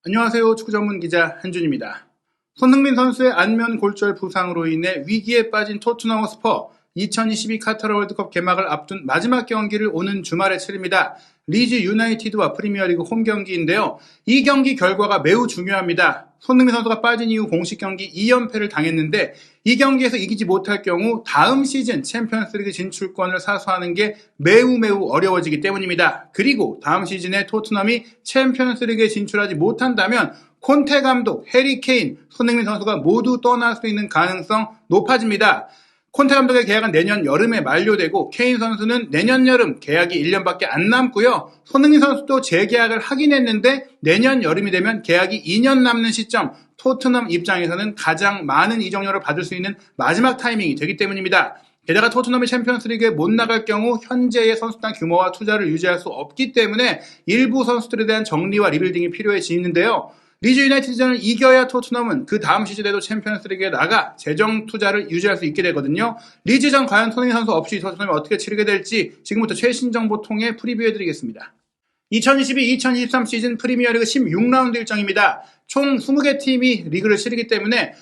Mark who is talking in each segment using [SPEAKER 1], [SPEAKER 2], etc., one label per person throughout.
[SPEAKER 1] 안녕하세요. 축구 전문 기자 한준입니다. 손흥민 선수의 안면 골절 부상으로 인해 위기에 빠진 토트넘 허스퍼 2022 카타르 월드컵 개막을 앞둔 마지막 경기를 오는 주말에 치릅니다. 리즈 유나이티드와 프리미어리그 홈 경기인데요. 이 경기 결과가 매우 중요합니다. 손흥민 선수가 빠진 이후 공식 경기 2연패를 당했는데 이 경기에서 이기지 못할 경우 다음 시즌 챔피언스리그 진출권을 사수하는 게 매우 어려워지기 때문입니다. 그리고 다음 시즌에 토트넘이 챔피언스리그에 진출하지 못한다면 콘테 감독, 해리 케인, 손흥민 선수가 모두 떠날 수 있는 가능성 높아집니다. 콘테 감독의 계약은 내년 여름에 만료되고 케인 선수는 내년 여름 계약이 1년밖에 안 남고요. 손흥민 선수도 재계약을 하긴 했는데 내년 여름이 되면 계약이 2년 남는 시점, 토트넘 입장에서는 가장 많은 이적료를 받을 수 있는 마지막 타이밍이 되기 때문입니다. 게다가 토트넘이 챔피언스리그에 못 나갈 경우 현재의 선수단 규모와 투자를 유지할 수 없기 때문에 일부 선수들에 대한 정리와 리빌딩이 필요해지는데요. 리즈 유나이티드전을 이겨야 토트넘은 그 다음 시즌에도 챔피언스리그에 나가 재정 투자를 유지할 수 있게 되거든요. 리즈전 과연 손흥민 선수 없이 토트넘이 어떻게 치르게 될지 지금부터 최신 정보 통해 프리뷰해드리겠습니다. 2022-2023 시즌 프리미어리그 16라운드 일정입니다. 총 20개 팀이 리그를 치르기 때문에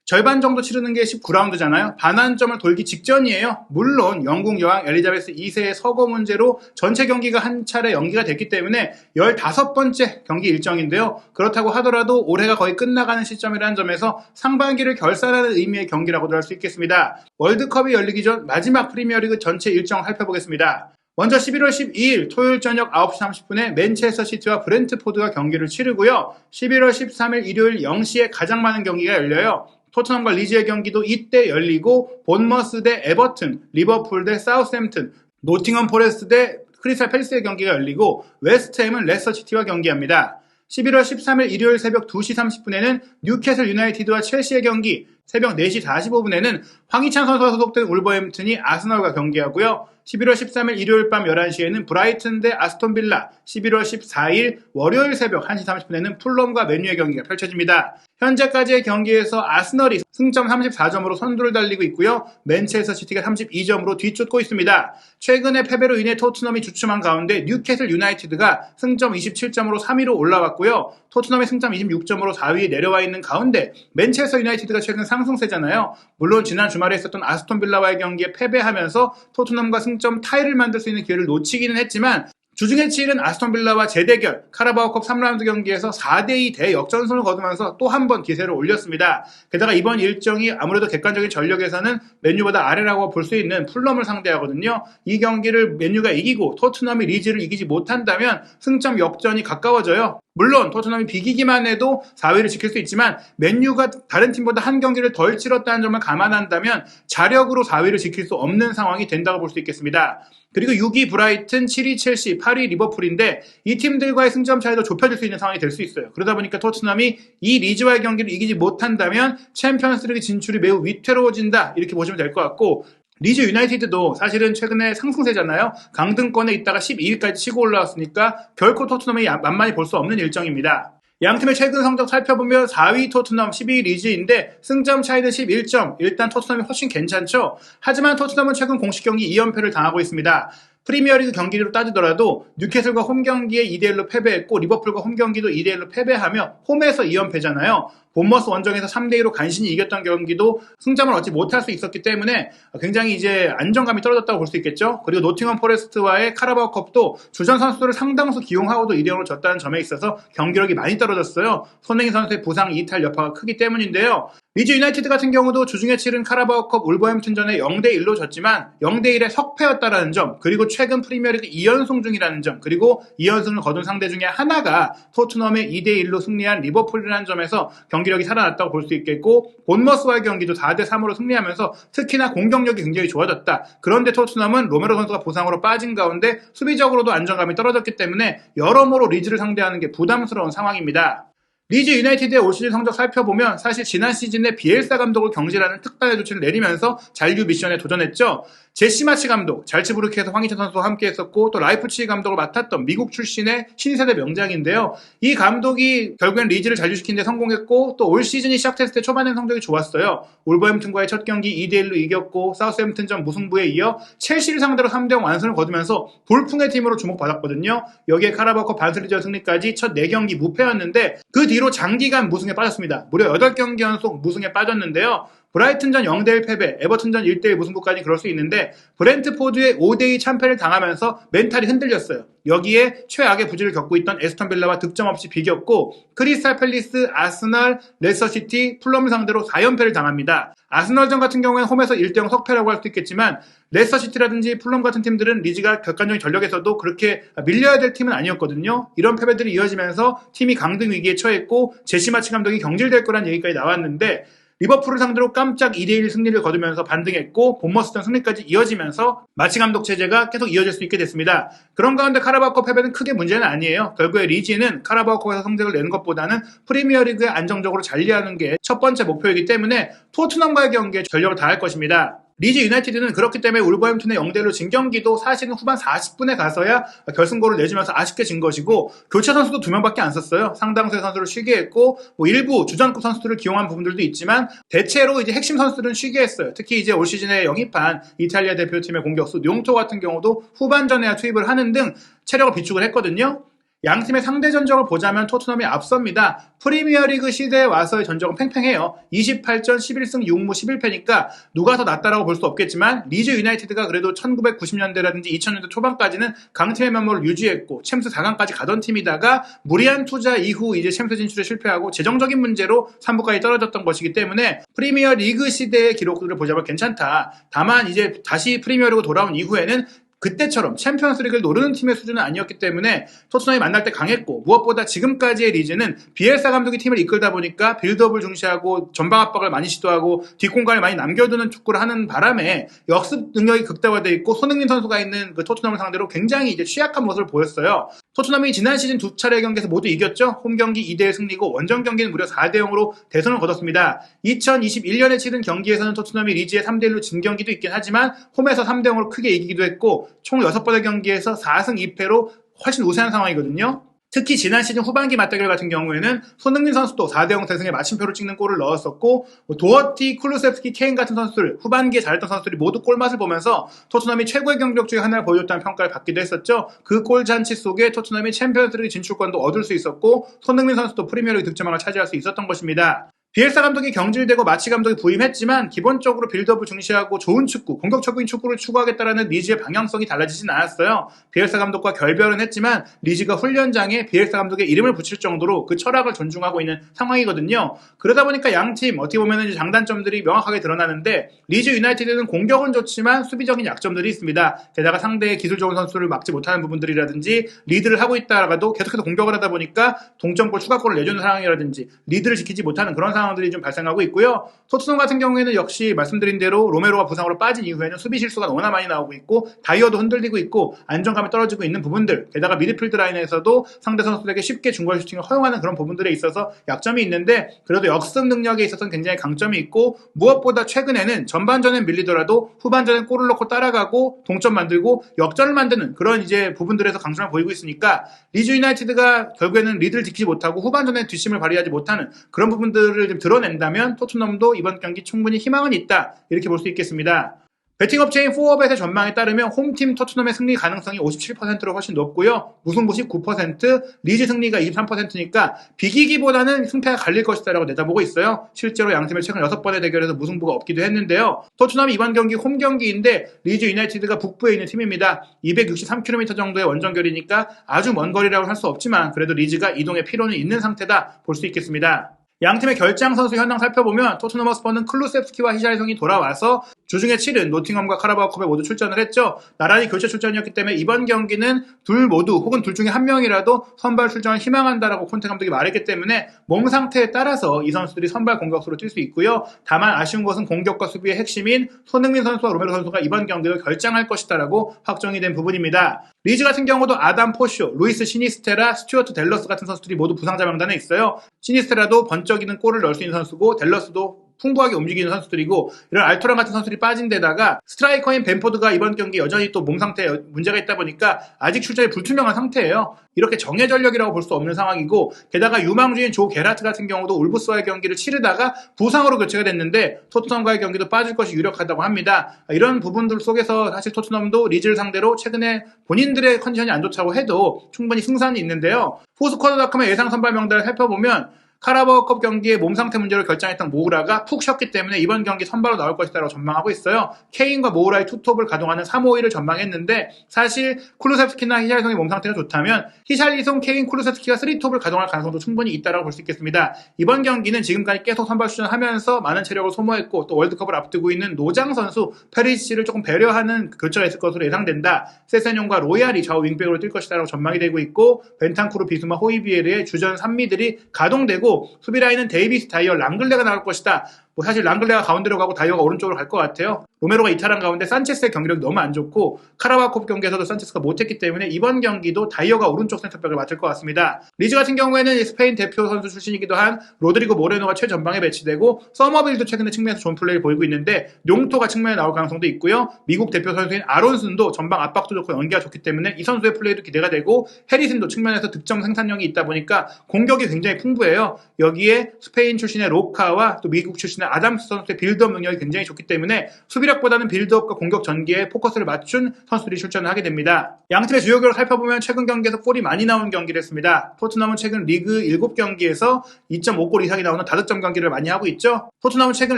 [SPEAKER 1] 절반 정도 치르는 게 19라운드잖아요. 반환점을 돌기 직전이에요. 물론 영국 여왕 엘리자베스 2세의 서거 문제로 전체 경기가 한 차례 연기가 됐기 때문에 15번째 경기 일정인데요. 그렇다고 하더라도 올해가 거의 끝나가는 시점이라는 점에서 상반기를 결산하는 의미의 경기라고도 할 수 있겠습니다. 월드컵이 열리기 전 마지막 프리미어리그 전체 일정 살펴보겠습니다. 먼저 11월 12일 토요일 저녁 9시 30분에 맨체스터 시티와 브렌트포드가 경기를 치르고요. 11월 13일 일요일 0시에 가장 많은 경기가 열려요. 토트넘과 리즈의 경기도 이때 열리고 본머스 대 에버튼, 리버풀 대 사우스햄튼, 노팅엄 포레스트 대 크리스탈 팰리스의 경기가 열리고 웨스트햄은 레스터시티와 경기합니다. 11월 13일 일요일 새벽 2시 30분에는 뉴캐슬 유나이티드와 첼시의 경기, 새벽 4시 45분에는 황희찬 선수가 소속된 울버햄튼이 아스널과 경기하고요. 11월 13일 일요일 밤 11시에는 브라이튼 대 아스톤 빌라, 11월 14일 월요일 새벽 1시 30분에는 풀럼과 맨유의 경기가 펼쳐집니다. 현재까지의 경기에서 아스널이 승점 34점으로 선두를 달리고 있고요. 맨체스터 시티가 32점으로 뒤쫓고 있습니다. 최근의 패배로 인해 토트넘이 주춤한 가운데 뉴캐슬 유나이티드가 승점 27점으로 3위로 올라왔고요. 토트넘이 승점 26점으로 4위에 내려와 있는 가운데 맨체스터 유나이티드가 최근 상승세잖아요. 물론 지난 주말에 있었던 아스톤 빌라와의 경기에 패배하면서 토트넘과 승점 타이를 만들 수 있는 기회를 놓치기는 했지만 주중에 치른 아스톤 빌라와 재대결 카라바오컵 3라운드 경기에서 4대2 대역전승을 거두면서 또 한 번 기세를 올렸습니다. 게다가 이번 일정이 아무래도 객관적인 전력에서는 맨유보다 아래라고 볼 수 있는 풀럼을 상대하거든요. 이 경기를 맨유가 이기고 토트넘이 리즈를 이기지 못한다면 승점 역전이 가까워져요. 물론 토트넘이 비기기만 해도 4위를 지킬 수 있지만 맨유가 다른 팀보다 한 경기를 덜 치렀다는 점을 감안한다면 자력으로 4위를 지킬 수 없는 상황이 된다고 볼 수 있겠습니다. 그리고 6위 브라이튼, 7위 첼시, 8위 리버풀인데 이 팀들과의 승점 차이도 좁혀질 수 있는 상황이 될 수 있어요. 그러다 보니까 토트넘이 이 리즈와의 경기를 이기지 못한다면 챔피언스리그 진출이 매우 위태로워진다 이렇게 보시면 될 것 같고 리즈 유나이티드도 사실은 최근에 상승세잖아요. 강등권에 있다가 12위까지 치고 올라왔으니까 결코 토트넘이 만만히 볼 수 없는 일정입니다. 양팀의 최근 성적 살펴보면 4위 토트넘, 12위 리즈인데 승점 차이는 11점. 일단 토트넘이 훨씬 괜찮죠. 하지만 토트넘은 최근 공식 경기 2연패를 당하고 있습니다. 프리미어리그 경기로 따지더라도 뉴캐슬과 홈 경기에 2대1로 패배했고 리버풀과 홈 경기도 2대1로 패배하며 홈에서 2연패잖아요. 본머스 원정에서 3대2로 간신히 이겼던 경기도 승점을 얻지 못할 수 있었기 때문에 굉장히 이제 안정감이 떨어졌다고 볼 수 있겠죠. 그리고 노팅엄 포레스트와의 카라바오컵도 주전 선수들을 상당수 기용하고도 2대0으로 졌다는 점에 있어서 경기력이 많이 떨어졌어요. 손흥민 선수의 부상 이탈 여파가 크기 때문인데요. 리즈 유나이티드 같은 경우도 주중에 치른 카라바오컵 울버햄튼전에 0대1로 졌지만 0대1의 석패였다라는 점, 그리고 최근 프리미어리그 2연승 중이라는 점, 그리고 2연승을 거둔 상대 중에 하나가 토트넘의 2대1로 승리한 리버풀이라는 점에서 경기력이 살아났다고 볼 수 있겠고 본머스와의 경기도 4대3으로 승리하면서 특히나 공격력이 굉장히 좋아졌다. 그런데 토트넘은 로메로 선수가 부상으로 빠진 가운데 수비적으로도 안정감이 떨어졌기 때문에 여러모로 리즈를 상대하는 게 부담스러운 상황입니다. 리즈 유나이티드의 올 시즌 성적 살펴보면 사실 지난 시즌에 비엘사 감독을 경질하는 특단의 조치를 내리면서 잔류 미션에 도전했죠. 제시 마치 감독, 잘츠부르크에서 황희찬 선수와 함께 했었고 또 라이프치히 감독을 맡았던 미국 출신의 신세대 명장인데요. 이 감독이 결국엔 리즈를 잔류시킨 데 성공했고 또 올 시즌이 시작됐을 때 초반엔 성적이 좋았어요. 울버햄튼과의 첫 경기 2대1로 이겼고 사우스햄튼전 무승부에 이어 첼시를 상대로 3대0 완승을 거두면서 돌풍의 팀으로 주목받았거든요. 여기에 카라바오컵 반슬리전 승리까지 첫 4경기 무패였는데 그 뒤로 이후로 장기간 무승에 빠졌습니다. 무려 8경기 연속 무승에 빠졌는데요. 브라이튼전 0대1 패배, 에버튼전 1대1 무승부까지 그럴 수 있는데 브렌트포드의 5대2 참패를 당하면서 멘탈이 흔들렸어요. 여기에 최악의 부진을 겪고 있던 에스턴 빌라와 득점 없이 비겼고 크리스탈 팰리스, 아스널, 레스터시티, 풀럼을 상대로 4연패를 당합니다. 아스널전 같은 경우에는 홈에서 1대0 석패라고 할 수도 있겠지만 레스터시티라든지 풀럼 같은 팀들은 리즈가 객관적인 전력에서도 그렇게 밀려야 될 팀은 아니었거든요. 이런 패배들이 이어지면서 팀이 강등 위기에 처했고 제시 마치 감독이 경질될 거란 얘기까지 나왔는데 리버풀을 상대로 깜짝 2대1 승리를 거두면서 반등했고 본머스전 승리까지 이어지면서 마치 감독 체제가 계속 이어질 수 있게 됐습니다. 그런 가운데 카라바오컵 패배는 크게 문제는 아니에요. 결국에 리즈는 카라바오컵에서 성적을 내는 것보다는 프리미어리그에 안정적으로 잔리하는 게 첫 번째 목표이기 때문에 토트넘과의 경기에 전력을 다할 것입니다. 리즈 유나이티드는 그렇기 때문에 울버햄튼의 0대1로 진 경기도 사실은 후반 40분에 가서야 결승골을 내주면서 아쉽게 진 것이고 교체 선수도 2명밖에 안 썼어요. 상당수의 선수를 쉬게 했고 일부 주전급 선수들을 기용한 부분들도 있지만 대체로 이제 핵심 선수들은 쉬게 했어요. 특히 이제 올 시즌에 영입한 이탈리아 대표팀의 공격수 뇽토 같은 경우도 후반전에야 투입을 하는 등 체력을 비축을 했거든요. 양팀의 상대 전적을 보자면 토트넘이 앞섭니다. 프리미어리그 시대에 와서의 전적은 팽팽해요. 28전 11승 6무 11패니까 누가 더 낫다라고 볼 수 없겠지만 리즈 유나이티드가 그래도 1990년대라든지 2000년대 초반까지는 강팀의 면모를 유지했고 챔스 4강까지 가던 팀이다가 무리한 투자 이후 이제 챔스 진출에 실패하고 재정적인 문제로 3부까지 떨어졌던 것이기 때문에 프리미어리그 시대의 기록들을 보자면 괜찮다. 다만 이제 다시 프리미어리그 돌아온 이후에는 그때처럼 챔피언스리그를 노리는 팀의 수준은 아니었기 때문에 토트넘이 만날 때 강했고 무엇보다 지금까지의 리즈는 비엘사 감독이 팀을 이끌다 보니까 빌드업을 중시하고 전방 압박을 많이 시도하고 뒷공간을 많이 남겨두는 축구를 하는 바람에 역습 능력이 극대화되어 있고 손흥민 선수가 있는 그 토트넘을 상대로 굉장히 이제 취약한 모습을 보였어요. 토트넘이 지난 시즌 2차례 경기에서 모두 이겼죠. 홈 경기 2대1 승리고 원정 경기는 무려 4대0으로 대선을 거뒀습니다. 2021년에 치른 경기에서는 토트넘이 리즈에 3대1로 진 경기도 있긴 하지만 홈에서 3대0으로 크게 이기기도 했고 총 6번의 경기에서 4승 2패로 훨씬 우세한 상황이거든요. 특히 지난 시즌 후반기 맞대결 같은 경우에는 손흥민 선수도 4대0 대승에 마침표를 찍는 골을 넣었었고 도어티, 쿨루셉스키, 케인 같은 선수들 후반기에 잘했던 선수들이 모두 골맛을 보면서 토트넘이 최고의 경기력 중에 하나를 보여줬다는 평가를 받기도 했었죠. 그 골잔치 속에 토트넘이 챔피언스리그 진출권도 얻을 수 있었고 손흥민 선수도 프리미어리그 득점왕을 차지할 수 있었던 것입니다. 비엘사 감독이 경질되고 마치 감독이 부임했지만 기본적으로 빌드업을 중시하고 좋은 축구, 공격적인 축구를 추구하겠다라는 리즈의 방향성이 달라지진 않았어요. 비엘사 감독과 결별은 했지만 리즈가 훈련장에 비엘사 감독의 이름을 붙일 정도로 그 철학을 존중하고 있는 상황이거든요. 그러다 보니까 양팀 어떻게 보면 장단점들이 명확하게 드러나는데 리즈 유나이티드는 공격은 좋지만 수비적인 약점들이 있습니다. 게다가 상대의 기술 좋은 선수를 막지 못하는 부분들이라든지 리드를 하고 있다가도 계속해서 공격을 하다 보니까 동점골 추가골을 내주는 상황이라든지 리드를 지키지 못하는 그런 상황들이 좀 발생하고 있고요. 토트넘 같은 경우에는 역시 말씀드린 대로 로메로가 부상으로 빠진 이후에는 수비 실수가 너무나 많이 나오고 있고 다이어도 흔들리고 있고 안정감이 떨어지고 있는 부분들 게다가 미드필드 라인에서도 상대 선수들에게 쉽게 중거리 슈팅을 허용하는 그런 부분들에 있어서 약점이 있는데 그래도 역습 능력에 있어서는 굉장히 강점이 있고 무엇보다 최근에는 전반전엔 밀리더라도 후반전엔 골을 넣고 따라가고 동점 만들고 역전을 만드는 그런 이제 부분들에서 강점을 보이고 있으니까 리즈 유나이티드가 결국에는 리드를 지키지 못하고 후반전에 뒷심을 발휘하지 못하는 그런 부분들을 좀 드러낸다면 토트넘도 이번 경기 충분히 희망은 있다 이렇게 볼 수 있겠습니다. 베팅업체인 4업의 전망에 따르면 홈팀 토트넘의 승리 가능성이 57%로 훨씬 높고요. 무승부 19%, 리즈 승리가 23%니까 비기기보다는 승패가 갈릴 것이다라고 내다보고 있어요. 실제로 양팀의 최근 6번의 대결에서 무승부가 없기도 했는데요. 토트넘이 이번 경기 홈 경기인데 리즈 유나이티드가 북부에 있는 팀입니다. 263km 정도의 원정거리니까 아주 먼 거리라고 할 수 없지만 그래도 리즈가 이동의 필요는 있는 상태다 볼 수 있겠습니다. 양팀의 결장 선수 현황 살펴보면 토트넘 허스퍼는 클루셉스키와 히샬송이 돌아와서 주중에 치른 노팅엄과 카라바오컵에 모두 출전을 했죠. 나란히 교체 출전이었기 때문에 이번 경기는 둘 모두 혹은 둘 중에 한 명이라도 선발 출전을 희망한다라고 콘테 감독이 말했기 때문에 몸 상태에 따라서 이 선수들이 선발 공격수로 뛸 수 있고요. 다만 아쉬운 것은 공격과 수비의 핵심인 손흥민 선수와 로메로 선수가 이번 경기를 결장할 것이다라고 확정이 된 부분입니다. 리즈 같은 경우도 아담 포쇼, 루이스 시니스테라, 스튜어트 델러스 같은 선수들이 모두 부상자 명단에 있어요. 시니스테라도 번쩍이는 골을 넣을 수 있는 선수고 델러스도 풍부하게 움직이는 선수들이고 이런 알토란 같은 선수들이 빠진 데다가 스트라이커인 벤포드가 이번 경기 여전히 또 몸 상태에 문제가 있다 보니까 아직 출전이 불투명한 상태예요. 이렇게 정예 전력이라고 볼 수 없는 상황이고 게다가 유망주인 조 게라트 같은 경우도 울브스와의 경기를 치르다가 부상으로 교체가 됐는데 토트넘과의 경기도 빠질 것이 유력하다고 합니다. 이런 부분들 속에서 사실 토트넘도 리즈를 상대로 최근에 본인들의 컨디션이 안 좋다고 해도 충분히 승산이 있는데요. 포스쿼드닷컴의 예상 선발 명단을 살펴보면 카라바오컵 경기의 몸 상태 문제로 결장했던 모우라가 푹 쉬었기 때문에 이번 경기 선발로 나올 것이다라고 전망하고 있어요. 케인과 모우라의 투톱을 가동하는 3-5-2를 전망했는데 사실 쿨루세프스키나 히샬리송의 몸 상태가 좋다면 히샬리송, 케인, 쿨루세프스키가 3톱을 가동할 가능성도 충분히 있다고 볼 수 있겠습니다. 이번 경기는 지금까지 계속 선발 출전하면서 많은 체력을 소모했고 또 월드컵을 앞두고 있는 노장 선수 페리시치를 조금 배려하는 교체가 있을 것으로 예상된다. 세세뇽과 로얄이 좌우 윙백으로 뛸 것이다라고 전망이 되고 있고 벤탄쿠르, 비수마, 호이비에르의 주전 3미들이 가동되고 수비 라인은 데이비스, 다이어, 랑글레가 나올 것이다. 사실 랑글레가 가운데로 가고 다이어가 오른쪽으로 갈 것 같아요. 로메로가 이탈한 가운데 산체스의 경기력이 너무 안 좋고 카라바오컵 경기에서도 산체스가 못했기 때문에 이번 경기도 다이어가 오른쪽 센터백을 맡을 것 같습니다. 리즈 같은 경우에는 스페인 대표 선수 출신이기도 한 로드리고 모레노가 최전방에 배치되고 서머빌도 최근에 측면에서 좋은 플레이를 보이고 있는데 룡토가 측면에 나올 가능성도 있고요. 미국 대표 선수인 아론슨도 전방 압박도 좋고 연기가 좋기 때문에 이 선수의 플레이도 기대가 되고 해리슨도 측면에서 득점 생산력이 있다 보니까 공격이 굉장히 풍부해요. 여기에 스페인 출신의 로카와 또 미국 출신의 아담스 선수의 빌드업 능력이 굉장히 좋기 때문에 수비력보다는 빌드업과 공격 전개에 포커스를 맞춘 선수들이 출전을 하게 됩니다. 양팀의 주요 결을 살펴보면 최근 경기에서 골이 많이 나온 경기를 했습니다. 토트넘은 최근 리그 7경기에서 2.5골 이상이 나오는 다득점 경기를 많이 하고 있죠. 토트넘은 최근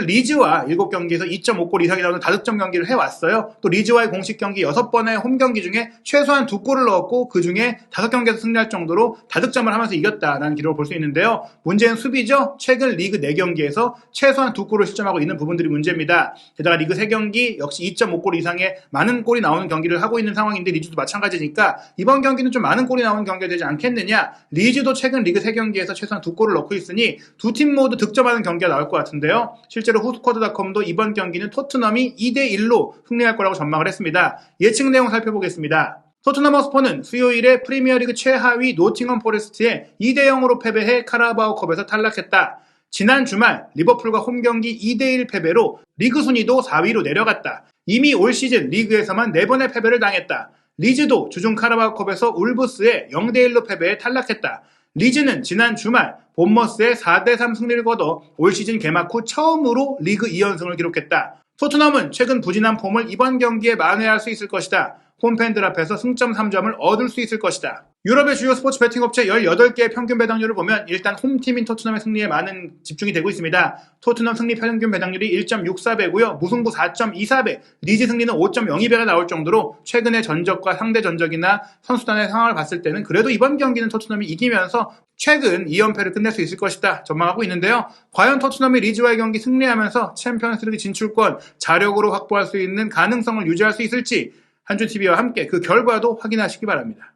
[SPEAKER 1] 리즈와 7경기에서 2.5골 이상이 나오는 다득점 경기를 해왔어요. 또 리즈와의 공식 경기 6번의 홈 경기 중에 최소한 2골을 넣었고 그 중에 5경기에서 승리할 정도로 다득점을 하면서 이겼다라는 기록을 볼 수 있는데요. 문제는 수비죠. 최근 리그 4경기에서 최소한 2골을 실점하고 있는 부분들이 문제입니다. 게다가 리그 3경기 역시 2.5골 이상의 많은 골이 나오는 경기를 하고 있는 상황인데 리즈도 마찬가지니까 이번 경기는 좀 많은 골이 나오는 경기가 되지 않겠느냐. 리즈도 최근 리그 3경기에서 최소한 2골을 넣고 있으니 두 팀 모두 득점하는 경기가 나올 것 같은데요. 실제로 후스쿼드닷컴도 이번 경기는 토트넘이 2-1로 승리할 거라고 전망을 했습니다. 예측 내용 살펴보겠습니다. 토트넘 허스퍼는 수요일에 프리미어리그 최하위 노팅엄 포레스트에 2-0으로 패배해 카라바오컵에서 탈락했다. 지난 주말 리버풀과 홈경기 2-1 패배로 리그 순위도 4위로 내려갔다. 이미 올 시즌 리그에서만 4번의 패배를 당했다. 리즈도 주중 카라바오컵에서 울브스에 0-1로 패배해 탈락했다. 리즈는 지난 주말 본머스의 4-3 승리를 거둬 올 시즌 개막 후 처음으로 리그 2연승을 기록했다. 토트넘은 최근 부진한 폼을 이번 경기에 만회할 수 있을 것이다. 홈팬들 앞에서 승점 3점을 얻을 수 있을 것이다. 유럽의 주요 스포츠 베팅 업체 18개의 평균 배당률을 보면 일단 홈팀인 토트넘의 승리에 많은 집중이 되고 있습니다. 토트넘 승리 평균 배당률이 1.64배고요. 무승부 4.24배, 리즈 승리는 5.02배가 나올 정도로 최근의 전적과 상대 전적이나 선수단의 상황을 봤을 때는 그래도 이번 경기는 토트넘이 이기면서 최근 2연패를 끝낼 수 있을 것이다 전망하고 있는데요. 과연 토트넘이 리즈와의 경기 승리하면서 챔피언스리그 진출권 자력으로 확보할 수 있는 가능성을 유지할 수 있을지 한준TV와 함께 그 결과도 확인하시기 바랍니다.